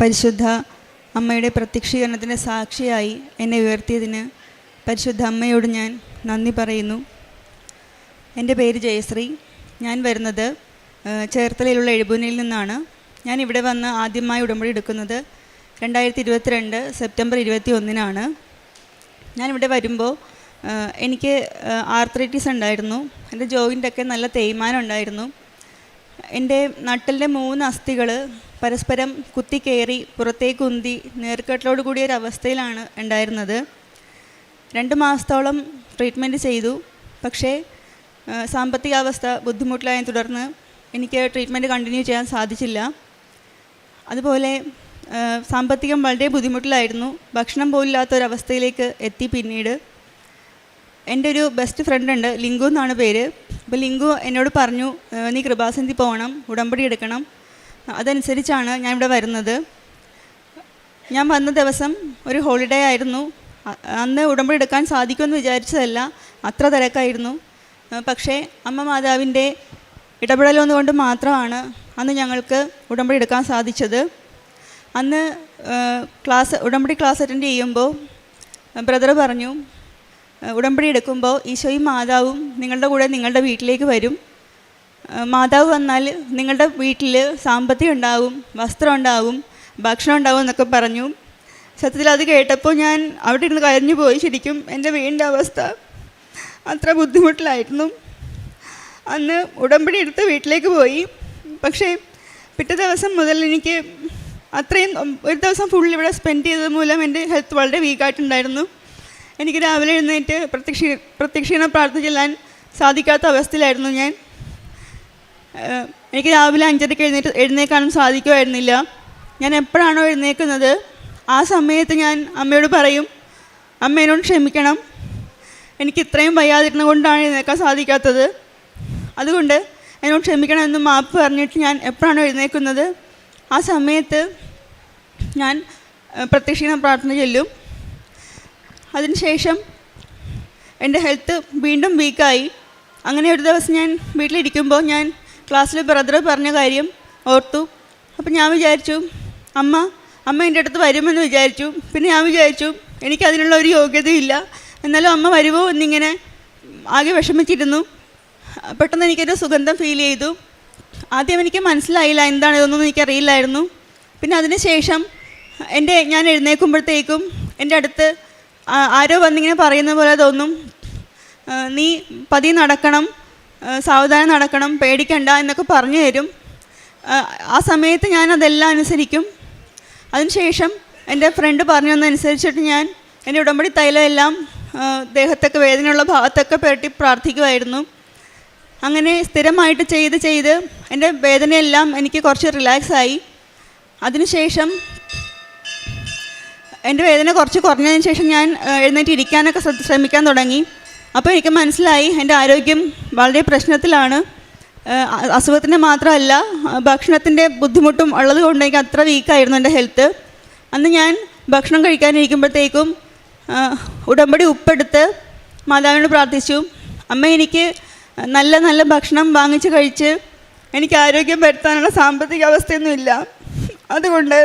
പരിശുദ്ധ അമ്മയുടെ പ്രത്യക്ഷീകരണത്തിൻ്റെ സാക്ഷിയായി എന്നെ ഉയർത്തിയതിന് പരിശുദ്ധ അമ്മയോട് ഞാൻ നന്ദി പറയുന്നു. എൻ്റെ പേര് ജയശ്രീ. ഞാൻ വരുന്നത് ചേർത്തലയിലുള്ള എഴുപൂനിൽ നിന്നാണ്. ഞാൻ ഇവിടെ വന്ന് ആദ്യമായി ഉടമ്പടി എടുക്കുന്നത് 2022 സെപ്റ്റംബർ 21-നാണ്. ഞാനിവിടെ വരുമ്പോൾ എനിക്ക് ആർത്രൈറ്റിസ് ഉണ്ടായിരുന്നു. എൻ്റെ ജോയിൻ്റൊക്കെ നല്ല തേയ്മാനം ഉണ്ടായിരുന്നു. എൻ്റെ നട്ടലിൻ്റെ 3 അസ്ഥികൾ പരസ്പരം കുത്തിക്കയറി പുറത്തേക്ക് ഉന്തി നേർക്കെട്ടലോട് കൂടിയൊരവസ്ഥയിലാണ് ഉണ്ടായിരുന്നത്. 2 മാസത്തോളം ട്രീറ്റ്മെൻറ്റ് ചെയ്തു. പക്ഷേ സാമ്പത്തികാവസ്ഥ ബുദ്ധിമുട്ടിലായതിനെ തുടർന്ന് എനിക്ക് ട്രീറ്റ്മെൻറ്റ് കണ്ടിന്യൂ ചെയ്യാൻ സാധിച്ചില്ല. അതുപോലെ സാമ്പത്തികം വളരെ ബുദ്ധിമുട്ടിലായിരുന്നു. ഭക്ഷണം പോലില്ലാത്തൊരവസ്ഥയിലേക്ക് എത്തി. പിന്നീട് എൻ്റെ ഒരു ബെസ്റ്റ് ഫ്രണ്ട് ഉണ്ട്, ലിങ്കു എന്നാണ് പേര്. അപ്പോൾ ലിങ്കു എന്നോട് പറഞ്ഞു, നീ കൃപാസന്ധി പോകണം, ഉടമ്പടി എടുക്കണം. അതനുസരിച്ചാണ് ഞാൻ ഇവിടെ വരുന്നത്. ഞാൻ വന്ന ദിവസം ഒരു ഹോളിഡേ ആയിരുന്നു. അന്ന് ഉടമ്പടി എടുക്കാൻ സാധിക്കുമെന്ന് വിചാരിച്ചതല്ല, അത്ര തിരക്കായിരുന്നു. പക്ഷേ അമ്മ മാതാവിൻ്റെ ഇടപെടലൊന്നുകൊണ്ട് മാത്രമാണ് അന്ന് ഞങ്ങൾക്ക് ഉടമ്പടി എടുക്കാൻ സാധിച്ചത്. അന്ന് ഉടമ്പടി ക്ലാസ് അറ്റൻഡ് ചെയ്യുമ്പോൾ ബ്രദർ പറഞ്ഞു, ഉടമ്പടി എടുക്കുമ്പോൾ ഈശോയും മാതാവും നിങ്ങളുടെ കൂടെ നിങ്ങളുടെ വീട്ടിലേക്ക് വരും. മാതാവ് വന്നാൽ നിങ്ങളുടെ വീട്ടിൽ സാമ്പത്തികം ഉണ്ടാവും, വസ്ത്രം ഉണ്ടാവും, ഭക്ഷണം ഉണ്ടാവും എന്നൊക്കെ പറഞ്ഞു. സത്യത്തിൽ അത് കേട്ടപ്പോൾ ഞാൻ അവിടെ ഇരുന്ന് കരഞ്ഞു പോയി. ശരിക്കും എൻ്റെ വീടിൻ്റെ അവസ്ഥ അത്ര ബുദ്ധിമുട്ടിലായിരുന്നു. അന്ന് ഉടമ്പടി എടുത്ത് വീട്ടിലേക്ക് പോയി. പക്ഷേ പിറ്റേ ദിവസം മുതൽ എനിക്ക് അത്രയും ഒരു ദിവസം ഫുൾ ഇവിടെ സ്പെൻഡ് ചെയ്തത് മൂലം എൻ്റെ ഹെൽത്ത് വളരെ വീക്കായിട്ടുണ്ടായിരുന്നു. എനിക്ക് രാവിലെ എഴുന്നേറ്റ് പ്രത്യക്ഷീണ പ്രാർത്ഥന ചെല്ലാൻ സാധിക്കാത്ത അവസ്ഥയിലായിരുന്നു ഞാൻ. എനിക്ക് രാവിലെ 5:30 എഴുന്നേൽക്കാനും സാധിക്കുമായിരുന്നില്ല. ഞാൻ എപ്പോഴാണോ എഴുന്നേൽക്കുന്നത് ആ സമയത്ത് ഞാൻ അമ്മയോട് പറയും, അമ്മ എന്നോട് ക്ഷമിക്കണം, എനിക്ക് ഇത്രയും വയ്യാതിരുന്ന കൊണ്ടാണ് എഴുന്നേൽക്കാൻ സാധിക്കാത്തത്, അതുകൊണ്ട് എന്നോട് ക്ഷമിക്കണം എന്ന് മാപ്പ് പറഞ്ഞിട്ട് ഞാൻ എപ്പോഴാണോ എഴുന്നേൽക്കുന്നത് ആ സമയത്ത് ഞാൻ പ്രത്യക്ഷീണ പ്രാർത്ഥന ചെല്ലും. അതിനുശേഷം എൻ്റെ ഹെൽത്ത് വീണ്ടും വീക്കായി. അങ്ങനെ ഒരു ദിവസം ഞാൻ വീട്ടിലിരിക്കുമ്പോൾ ഞാൻ ക്ലാസ്സിൽ ബ്രദർ പറഞ്ഞ കാര്യം ഓർത്തു. അപ്പം ഞാൻ വിചാരിച്ചു അമ്മ എൻ്റെ അടുത്ത് വരുമെന്ന് വിചാരിച്ചു. പിന്നെ ഞാൻ വിചാരിച്ചു എനിക്കതിനുള്ള ഒരു യോഗ്യതയില്ല, എന്നാലും അമ്മ വരുമോ എന്നിങ്ങനെ ആകെ വിഷമിച്ചിരുന്നു. പെട്ടെന്ന് എനിക്കൊരു സുഗന്ധം ഫീൽ ചെയ്തു. ആദ്യം എനിക്ക് മനസ്സിലായില്ല എന്താണ് ഇതൊന്നും എനിക്കറിയില്ലായിരുന്നു. പിന്നെ അതിന് ശേഷം ഞാൻ എഴുന്നേൽക്കുമ്പോഴത്തേക്കും എൻ്റെ അടുത്ത് ആരോ വന്നിങ്ങനെ പറയുന്ന പോലെ തോന്നും, നീ പതിയെ നടക്കണം, സാവധാനം നടക്കണം, പേടിക്കണ്ട എന്നൊക്കെ പറഞ്ഞു തരും. ആ സമയത്ത് ഞാൻ അതെല്ലാം അനുസരിക്കും. അതിനുശേഷം എൻ്റെ ഫ്രണ്ട് പറഞ്ഞു തന്നനുസരിച്ചിട്ട് ഞാൻ എൻ്റെ ഉടമ്പടി തൈലം എല്ലാം ദേഹത്തൊക്കെ വേദനയുള്ള ഭാഗത്തൊക്കെ പുരട്ടി പ്രാർത്ഥിക്കുമായിരുന്നു. അങ്ങനെ സ്ഥിരമായിട്ട് ചെയ്ത് എൻ്റെ വേദനയെല്ലാം എനിക്ക് കുറച്ച് റിലാക്സായി. അതിനുശേഷം എൻ്റെ വേദന കുറച്ച് കുറഞ്ഞതിന് ശേഷം ഞാൻ എഴുന്നേറ്റ് ഇരിക്കാനൊക്കെ ശ്രമിക്കാൻ തുടങ്ങി. അപ്പോൾ എനിക്ക് മനസ്സിലായി എൻ്റെ ആരോഗ്യം വളരെ പ്രശ്നത്തിലാണ്. അസുഖത്തിൻ്റെ മാത്രമല്ല, ഭക്ഷണത്തിൻ്റെ ബുദ്ധിമുട്ടും ഉള്ളത് കൊണ്ട് എനിക്ക് അത്ര വീക്കായിരുന്നു എൻ്റെ ഹെൽത്ത്. അന്ന് ഞാൻ ഭക്ഷണം കഴിക്കാനിരിക്കുമ്പോഴത്തേക്കും ഉടമ്പടി ഉപ്പെടുത്ത് മാതാവിനോട് പ്രാർത്ഥിച്ചു, അമ്മ എനിക്ക് നല്ല നല്ല ഭക്ഷണം വാങ്ങിച്ച് കഴിച്ച് എനിക്ക് ആരോഗ്യം വരുത്താനുള്ള സാമ്പത്തിക അവസ്ഥയൊന്നുമില്ല, അതുകൊണ്ട്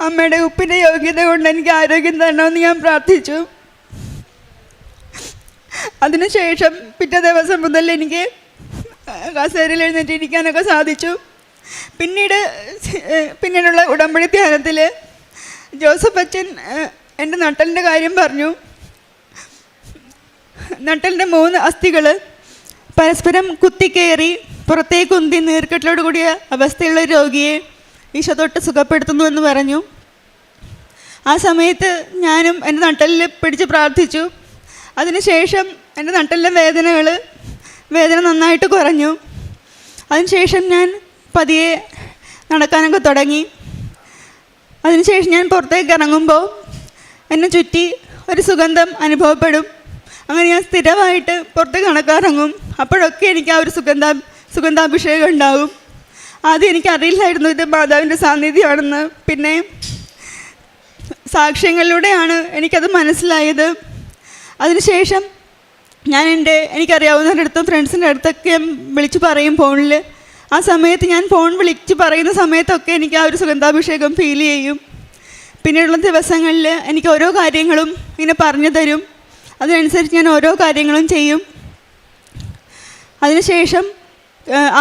അമ്മയുടെ ഉപ്പിൻ്റെ യോഗ്യത കൊണ്ട് എനിക്ക് ആരോഗ്യം തരണമെന്ന് ഞാൻ പ്രാർത്ഥിച്ചു. അതിനുശേഷം പിറ്റേ ദിവസം മുതൽ എനിക്ക് കസേരയിൽ എഴുന്നേറ്റ് ഇരിക്കാനൊക്കെ സാധിച്ചു. പിന്നീടുള്ള ഉടമ്പടി ധ്യാനത്തിൽ ജോസഫ് അച്ഛൻ എൻ്റെ നട്ടലിൻ്റെ കാര്യം പറഞ്ഞു. നട്ടലിൻ്റെ 3 അസ്ഥികൾ പരസ്പരം കുത്തിക്കയറി പുറത്തേക്ക് ഉന്തി നീർക്കെട്ടിലോട് കൂടിയ അവസ്ഥയുള്ള രോഗിയെ ഈശോ തൊട്ട് സുഖപ്പെടുത്തുന്നു എന്ന് പറഞ്ഞു. ആ സമയത്ത് ഞാനും എൻ്റെ നട്ടലിൽ പിടിച്ച് പ്രാർത്ഥിച്ചു. അതിനുശേഷം എൻ്റെ നട്ടലിലെ വേദന നന്നായിട്ട് കുറഞ്ഞു. അതിനുശേഷം ഞാൻ പതിയെ നടക്കാനൊക്കെ തുടങ്ങി. അതിനുശേഷം ഞാൻ പുറത്തേക്ക് ഇറങ്ങുമ്പോൾ എന്നെ ചുറ്റി ഒരു സുഗന്ധം അനുഭവപ്പെടും. അങ്ങനെ ഞാൻ സ്ഥിരമായിട്ട് പുറത്തേക്ക് നടക്കാനിറങ്ങും. അപ്പോഴൊക്കെ എനിക്ക് ആ ഒരു സുഗന്ധാഭിഷേകം ഉണ്ടാകും. ആദ്യം എനിക്കറിയില്ലായിരുന്നു ഇത് മാതാവിൻ്റെ സാന്നിധ്യമാണെന്ന്. പിന്നെ സാക്ഷ്യങ്ങളിലൂടെയാണ് എനിക്കത് മനസ്സിലായത്. അതിനുശേഷം ഞാൻ എനിക്കറിയാവുന്നവരുടെ അടുത്തും ഫ്രണ്ട്സിൻ്റെ അടുത്തൊക്കെ വിളിച്ച് പറയും ഫോണിൽ, ആ സമയത്ത് ഞാൻ ഫോൺ വിളിച്ച് പറയുന്ന സമയത്തൊക്കെ എനിക്ക് ആ ഒരു സുഗന്ധാഭിഷേകം ഫീൽ ചെയ്യും. പിന്നെയുള്ള ദിവസങ്ങളിൽ എനിക്ക് ഓരോ കാര്യങ്ങളും ഇങ്ങനെ പറഞ്ഞു തരും. അതിനനുസരിച്ച് ഞാൻ ഓരോ കാര്യങ്ങളും ചെയ്യും. അതിനുശേഷം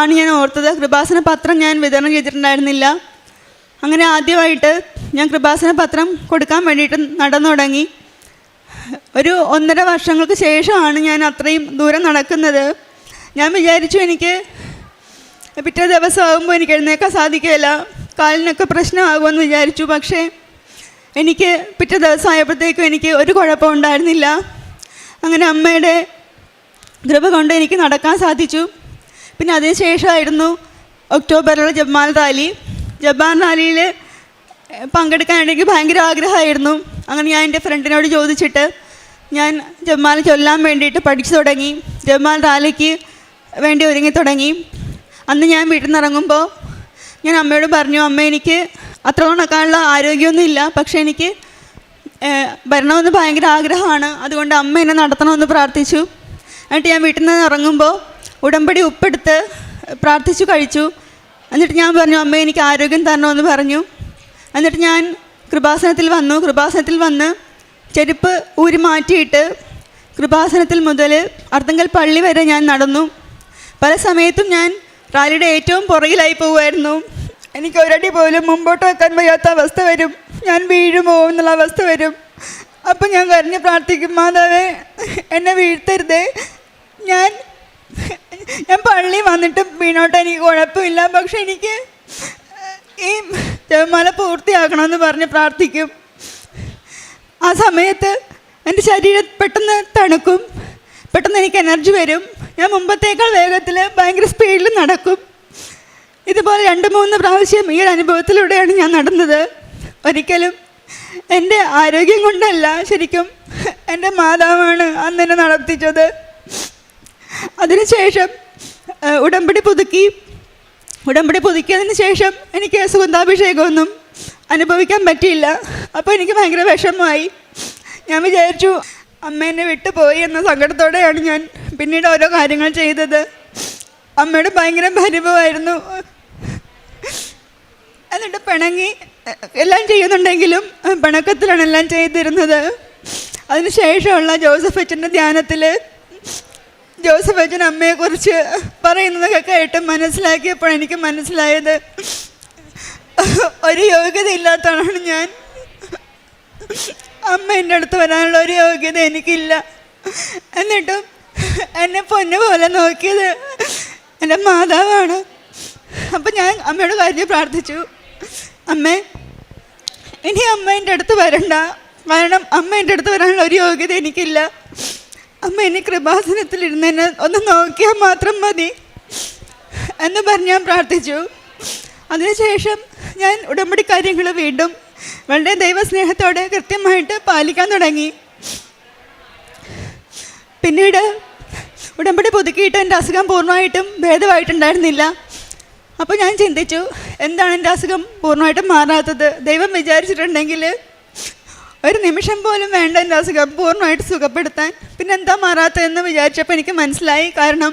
ആണ് ഞാൻ ഓർത്തത് കൃപാസന പത്രം ഞാൻ വിതരണം ചെയ്തിട്ടുണ്ടായിരുന്നില്ല. അങ്ങനെ ആദ്യമായിട്ട് ഞാൻ കൃപാസന പത്രം കൊടുക്കാൻ വേണ്ടിയിട്ട് നടന്നു തുടങ്ങി. ഒരു 1.5 വർഷങ്ങൾക്ക് ശേഷമാണ് ഞാൻ അത്രയും ദൂരം നടക്കുന്നത്. ഞാൻ വിചാരിച്ചു എനിക്ക് പിറ്റേ ദിവസമാകുമ്പോൾ എനിക്ക് എഴുന്നേൽക്കാൻ സാധിക്കില്ല, കാലിനൊക്കെ പ്രശ്നമാകുമെന്ന് വിചാരിച്ചു. പക്ഷേ എനിക്ക് പിറ്റേ ദിവസം ആയപ്പോഴത്തേക്കും എനിക്ക് ഒരു കുഴപ്പവും ഉണ്ടായിരുന്നില്ല. അങ്ങനെ അമ്മയുടെ കൃപ കൊണ്ട് എനിക്ക് നടക്കാൻ സാധിച്ചു. പിന്നെ അതിന് ശേഷമായിരുന്നു ഒക്ടോബറിലുള്ള ജബ്മാൽ റാലി. ജബ്മാൽ റാലിയിൽ പങ്കെടുക്കാൻ എനിക്ക് ഭയങ്കര ആഗ്രഹമായിരുന്നു. അങ്ങനെ ഞാൻ എൻ്റെ ഫ്രണ്ടിനോട് ചോദിച്ചിട്ട് ഞാൻ ജബ്മാൽ ചൊല്ലാൻ വേണ്ടിയിട്ട് പഠിച്ചു തുടങ്ങി. ജബ്മാൽ റാലിക്ക് വേണ്ടി ഒരുങ്ങി തുടങ്ങി. അന്ന് ഞാൻ വീട്ടിൽ നിന്ന് ഇറങ്ങുമ്പോൾ ഞാൻ അമ്മയോട് പറഞ്ഞു, അമ്മ എനിക്ക് അത്ര നടക്കാനുള്ള ആരോഗ്യമൊന്നുമില്ല, പക്ഷേ എനിക്ക് വരണമെന്ന് ഭയങ്കര ആഗ്രഹമാണ്, അതുകൊണ്ട് അമ്മ എന്നെ നടത്തണമെന്ന് പ്രാർത്ഥിച്ചു. എന്നിട്ട് ഞാൻ വീട്ടിൽ നിന്ന് ഇറങ്ങുമ്പോൾ ഉടമ്പടി ഉപ്പെടുത്ത് പ്രാർത്ഥിച്ചു കഴിച്ചു. എന്നിട്ട് ഞാൻ പറഞ്ഞു, അമ്മ എനിക്ക് ആരോഗ്യം തരണമെന്ന് പറഞ്ഞു. എന്നിട്ട് ഞാൻ കൃപാസനത്തിൽ വന്നു. കൃപാസനത്തിൽ വന്ന് ചെരുപ്പ് ഊരി മാറ്റിയിട്ട് കൃപാസനത്തിൽ മുതൽ അർത്തുങ്കൽ പള്ളി വരെ ഞാൻ നടന്നു. പല സമയത്തും ഞാൻ റാലിയുടെ ഏറ്റവും പുറകിലായി പോകുമായിരുന്നു. എനിക്ക് ഒരടി പോലും മുമ്പോട്ട് വെക്കാൻ വയ്യാത്ത അവസ്ഥ വരും. ഞാൻ വീഴുമോ എന്നുള്ള അവസ്ഥ വരും. അപ്പം ഞാൻ കരഞ്ഞ് പ്രാർത്ഥിക്കും, മാതാവേ എന്നെ വീഴ്ത്തരുതേ, ഞാൻ പള്ളി വന്നിട്ട് വീണോട്ട് എനിക്ക് കുഴപ്പമില്ല, പക്ഷെ എനിക്ക് ഈ ജപമാല പൂർത്തിയാക്കണമെന്ന് പറഞ്ഞ് പ്രാർത്ഥിക്കും. ആ സമയത്ത് എൻ്റെ ശരീരം പെട്ടെന്ന് തണുക്കും, പെട്ടെന്ന് എനിക്ക് എനർജി വരും. ഞാൻ മുമ്പത്തേക്കാൾ വേഗത്തിൽ ഭയങ്കര സ്പീഡിൽ നടക്കും. ഇതുപോലെ 2-3 പ്രാവശ്യം ഈ ഒരു അനുഭവത്തിലൂടെയാണ് ഞാൻ നടന്നത്. ഒരിക്കലും എൻ്റെ ആരോഗ്യം കൊണ്ടല്ല, ശരിക്കും എൻ്റെ മാതാവാണ് അന്ന് എന്നെ നടത്തിച്ചത്. അതിനുശേഷം ഉടമ്പടി പുതുക്കിയതിന് ശേഷം എനിക്ക് സുഗന്ധാഭിഷേകമൊന്നും അനുഭവിക്കാൻ പറ്റിയില്ല. അപ്പോൾ എനിക്ക് ഭയങ്കര വിഷമമായി. ഞാൻ വിചാരിച്ചു അമ്മ എന്നെ വിട്ടുപോയി എന്ന സങ്കടത്തോടെയാണ് ഞാൻ പിന്നീട് ഓരോ കാര്യങ്ങൾ ചെയ്തത്. അമ്മയുടെ ഭയങ്കര പരിഭവമായിരുന്നു. എന്നിട്ട് പിണങ്ങി എല്ലാം ചെയ്യുന്നുണ്ടെങ്കിലും പിണക്കത്തിലാണ് എല്ലാം ചെയ്തിരുന്നത്. അതിനുശേഷമുള്ള ജോസഫ് അച്ഛൻ്റെ ധ്യാനത്തിൽ ജോസഫ് അച്ഛൻ അമ്മയെക്കുറിച്ച് പറയുന്നതൊക്കെ കേട്ട് മനസ്സിലാക്കിയപ്പോൾ എനിക്ക് മനസ്സിലായത് ഒരു യോഗ്യത ഇല്ലാത്തതാണ് ഞാൻ. അമ്മ എൻ്റെ അടുത്ത് വരാനുള്ള ഒരു യോഗ്യത എനിക്കില്ല. എന്നിട്ടും എന്നെ പൊന്നു പോലെ നോക്കിയത് എൻ്റെ മാതാവാണ്. അപ്പം ഞാൻ അമ്മയോട് കാര്യം പ്രാർത്ഥിച്ചു, അമ്മേ ഇനി അമ്മ എൻ്റെ അടുത്ത് വരണ്ട, കാരണം അമ്മ എൻ്റെ അടുത്ത് വരാനുള്ള ഒരു യോഗ്യത എനിക്കില്ല. അമ്മ എന്നെ കൃപാസനത്തിലിരുന്ന് എന്നെ ഒന്ന് നോക്കിയാൽ മാത്രം മതി എന്ന് പറഞ്ഞ് ഞാൻ പ്രാർത്ഥിച്ചു. അതിനുശേഷം ഞാൻ ഉടമ്പടി കാര്യങ്ങൾ വീണ്ടും വളരെ ദൈവസ്നേഹത്തോടെ കൃത്യമായിട്ട് പാലിക്കാൻ തുടങ്ങി. പിന്നീട് ഉടമ്പടി പുതുക്കിയിട്ട് എൻ്റെ അസുഖം പൂർണ്ണമായിട്ടും ഭേദമായിട്ടുണ്ടായിരുന്നില്ല. അപ്പോൾ ഞാൻ ചിന്തിച്ചു, എന്താണ് എൻ്റെ അസുഖം പൂർണ്ണമായിട്ടും മാറാത്തത്? ദൈവം വിചാരിച്ചിട്ടുണ്ടെങ്കിൽ ഒരു നിമിഷം പോലും വേണ്ട എൻ്റെ അസുഖം പൂർണ്ണമായിട്ട് സുഖപ്പെടുത്താൻ. പിന്നെ എന്താ മാറാത്തതെന്ന് വിചാരിച്ചപ്പോൾ എനിക്ക് മനസ്സിലായി, കാരണം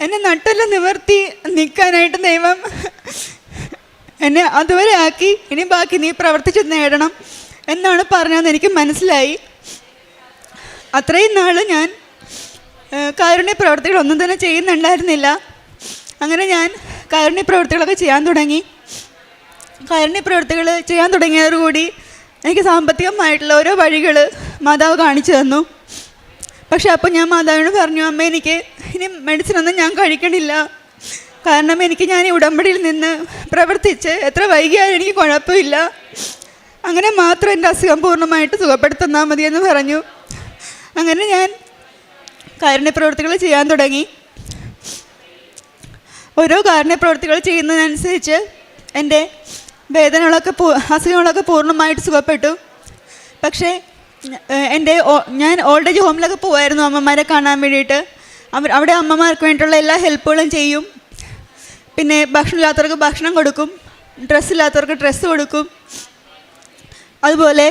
എന്നെ നട്ടെല്ലാം നിവർത്തി നിൽക്കാനായിട്ട് ദൈവം എന്നെ അതുവരെ ആക്കി, ഇനി ബാക്കി നീ പ്രവർത്തിച്ച് നേടണം എന്നാണ് പറഞ്ഞതെന്ന് എനിക്ക് മനസ്സിലായി. അത്രയും നാൾ ഞാൻ കാരുണ്യ പ്രവർത്തികളൊന്നും തന്നെ ചെയ്യുന്നുണ്ടായിരുന്നില്ല. അങ്ങനെ ഞാൻ കാരുണ്യ പ്രവർത്തികളൊക്കെ ചെയ്യാൻ തുടങ്ങി. കാരുണ്യ പ്രവർത്തികൾ ചെയ്യാൻ തുടങ്ങിയതോടുകൂടി എനിക്ക് സാമ്പത്തികമായിട്ടുള്ള ഓരോ വഴികൾ മാതാവ് കാണിച്ചു തന്നു. പക്ഷെ അപ്പോൾ ഞാൻ മാതാവിനോട് പറഞ്ഞു, അമ്മ എനിക്ക് ഇനി മെഡിസിനൊന്നും ഞാൻ കഴിക്കണില്ല, കാരണം ഞാൻ ഈ ഉടമ്പടിയിൽ നിന്ന് പ്രവർത്തിച്ച് എത്ര വൈകിയാലും എനിക്ക് കുഴപ്പമില്ല, അങ്ങനെ മാത്രം എൻ്റെ അസുഖം പൂർണ്ണമായിട്ട് സുഖപ്പെടുത്തുന്നാൽ മതിയെന്ന് പറഞ്ഞു. അങ്ങനെ ഞാൻ കാരുണ്യ പ്രവർത്തികൾ ചെയ്യാൻ തുടങ്ങി. ഓരോ കാരുണ്യ പ്രവർത്തികൾ ചെയ്യുന്നതിനനുസരിച്ച് എൻ്റെ വേദനകളൊക്കെ അസുഖങ്ങളൊക്കെ പൂർണ്ണമായിട്ട് സുഖപ്പെട്ടു. പക്ഷേ ഞാൻ ഓൾഡ് ഏജ് ഹോമിലൊക്കെ പോകുമായിരുന്നു അമ്മമാരെ കാണാൻ വേണ്ടിയിട്ട്. അവിടെ അമ്മമാർക്ക് വേണ്ടിയിട്ടുള്ള എല്ലാ ഹെൽപ്പുകളും ചെയ്യും. പിന്നെ ഭക്ഷണമില്ലാത്തവർക്ക് ഭക്ഷണം കൊടുക്കും, ഡ്രസ്സില്ലാത്തവർക്ക് ഡ്രസ്സ് കൊടുക്കും. അതുപോലെ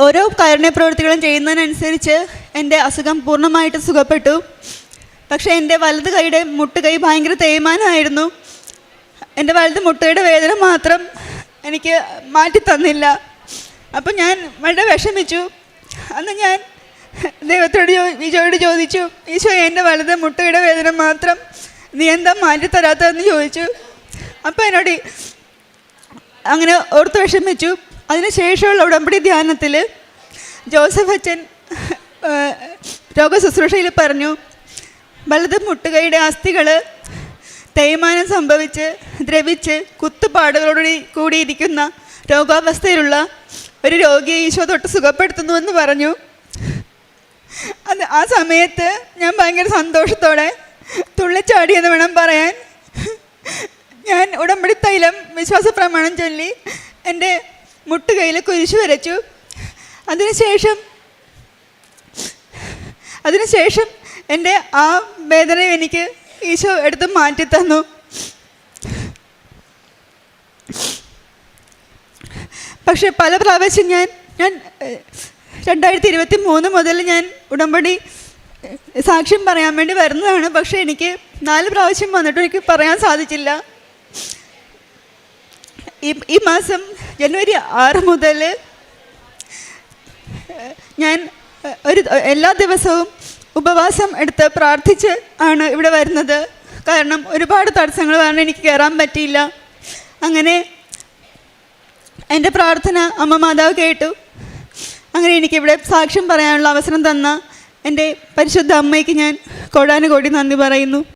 ഓരോ കാരുണ്യ പ്രവൃത്തികളും ചെയ്യുന്നതിനനുസരിച്ച് എൻ്റെ അസുഖം പൂർണ്ണമായിട്ട് സുഖപ്പെട്ടു. പക്ഷേ എൻ്റെ വലത് കൈയുടെ മുട്ടുകൈ ഭയങ്കര തേയ്മാനമായിരുന്നു. എൻ്റെ വലത് മുട്ടുകൈയുടെ വേദന മാത്രം എനിക്ക് മാറ്റി തന്നില്ല. അപ്പം ഞാൻ വളരെ വിഷമിച്ചു. അന്ന് ഞാൻ ദൈവത്തോട് ഈശോയോട് ചോദിച്ചു, ഈശോ എൻ്റെ വലത് മുട്ടുകൈയുടെ വേദന മാത്രം നീ എന്താ മാറ്റി തരാത്തതെന്ന് ചോദിച്ചു. അപ്പം എന്നോട് അങ്ങനെ ഓർത്ത് വിഷമിച്ചു. അതിനുശേഷമുള്ള ഉടമ്പടി ധ്യാനത്തിൽ ജോസഫ് അച്ഛൻ രോഗശുശ്രൂഷയിൽ പറഞ്ഞു, വലത് മുട്ടുകൈയുടെ അസ്ഥികൾ തേയ്മാനം സംഭവിച്ച് ദ്രവിച്ച് കുത്തുപാടുകളോട് കൂടിയിരിക്കുന്ന രോഗാവസ്ഥയിലുള്ള ഒരു രോഗിയെ ഈശോ തൊട്ട് സുഖപ്പെടുത്തുന്നുവെന്ന് പറഞ്ഞു. ആ സമയത്ത് ഞാൻ ഭയങ്കര സന്തോഷത്തോടെ തുള്ളിച്ചാടിയെന്ന് വേണം പറയാൻ. ഞാൻ ഉടമ്പടി തൈലം വിശ്വാസ പ്രമാണം ചൊല്ലി എൻ്റെ മുട്ടുകൈയിൽ കുരിശ് വരച്ചു. അതിനുശേഷം എൻ്റെ ആ വേദന എനിക്ക് ഈശോ എടുത്ത് മാറ്റി തന്നു. പക്ഷെ പല പ്രാവശ്യം ഞാൻ 2023 മുതൽ ഞാൻ ഉടമ്പടി സാക്ഷ്യം പറയാൻ വേണ്ടി വരുന്നതാണ്. പക്ഷേ എനിക്ക് 4 പ്രാവശ്യം വന്നിട്ടും എനിക്ക് പറയാൻ സാധിച്ചില്ല. ഈ മാസം ജനുവരി 6 മുതൽ ഞാൻ എല്ലാ ദിവസവും ഉപവാസം എടുത്ത് പ്രാർത്ഥിച്ച് ആണ് ഇവിടെ വരുന്നത്. കാരണം ഒരുപാട് തടസ്സങ്ങൾ കാരണം എനിക്ക് കയറാൻ പറ്റിയില്ല. അങ്ങനെ എൻ്റെ പ്രാർത്ഥന അമ്മ മാതാവ് കേട്ടു. അങ്ങനെ എനിക്കിവിടെ സാക്ഷ്യം പറയാനുള്ള അവസരം തന്ന എൻ്റെ പരിശുദ്ധ അമ്മയ്ക്ക് ഞാൻ കോടാനുകോടി നന്ദി പറയുന്നു.